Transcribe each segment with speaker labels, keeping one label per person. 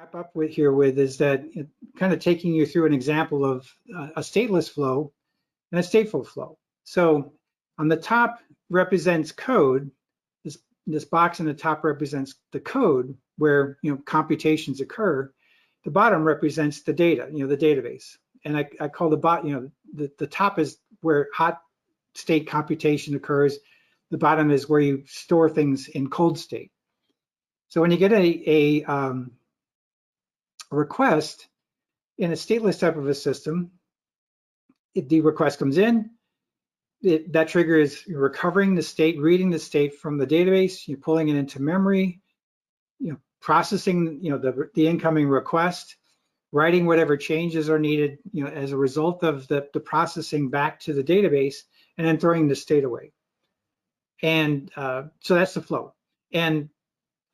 Speaker 1: Wrap up with is that kind of taking you through an example of a stateless flow and a stateful flow. So on the top represents code. This box in the top represents the code where computations occur. The bottom represents the data, the database. And I call the top is where hot state computation occurs. The bottom is where you store things in cold state. So when you get a request in a stateless type of a system, the request comes in, that trigger is recovering the state, reading the state from the database, you're pulling it into memory, processing the incoming request, writing whatever changes are needed as a result of the processing back to the database, and then throwing the state away. And so that's the flow. And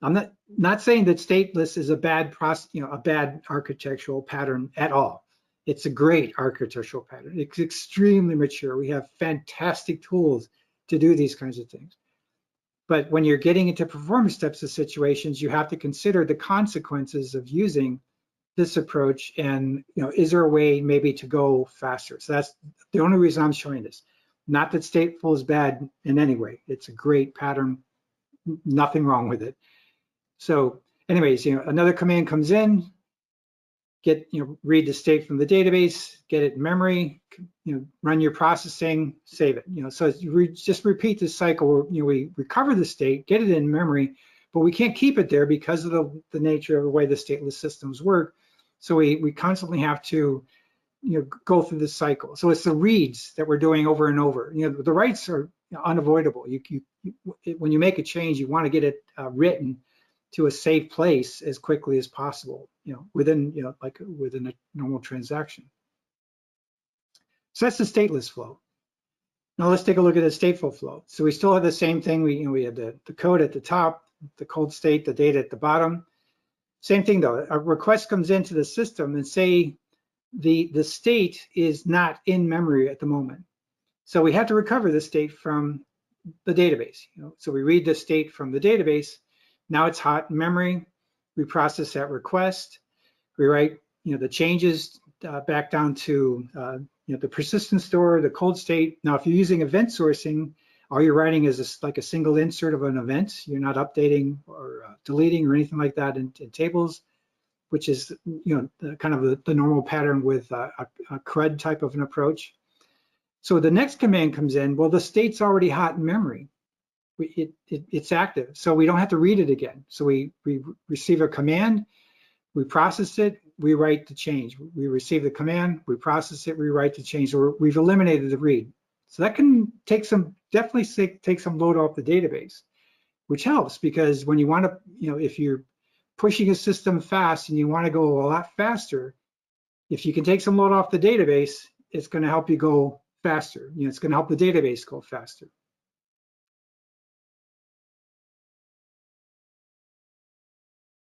Speaker 1: I'm not saying that stateless is a bad architectural pattern at all. It's a great architectural pattern. It's extremely mature. We have fantastic tools to do these kinds of things. But when you're getting into performance types of situations, you have to consider the consequences of using this approach. And is there a way maybe to go faster? So that's the only reason I'm showing this. Not that stateful is bad in any way. It's a great pattern. Nothing wrong with it. So anyways, another command comes in, read the state from the database, get it in memory, run your processing, save it. So just repeat this cycle where we recover the state, get it in memory, but we can't keep it there because of the nature of the way the stateless systems work. So we constantly have to go through this cycle. So it's the reads that we're doing over and over. The writes are unavoidable. When you make a change, you want to get it written to a safe place as quickly as possible, within a normal transaction. So that's the stateless flow. Now let's take a look at the stateful flow. So we still have the same thing. We have the code at the top, the cold state, the data at the bottom. Same thing though. A request comes into the system and say the state is not in memory at the moment. So we have to recover the state from the database. So we read the state from the database. Now it's hot in memory. We process that request. We write, the changes back down to, the persistent store, the cold state. Now, if you're using event sourcing, all you're writing is like a single insert of an event. You're not updating or deleting or anything like that in tables, which is, kind of the normal pattern with a CRUD type of an approach. So the next command comes in. Well, the state's already hot in memory. It's active, so we don't have to read it again. So we receive a command, we process it, we write the change. We receive the command, we process it, we write the change. So we've eliminated the read. So that can definitely take some load off the database, which helps because when you want to, if you're pushing a system fast and you want to go a lot faster, if you can take some load off the database, it's going to help you go faster. It's going to help the database go faster.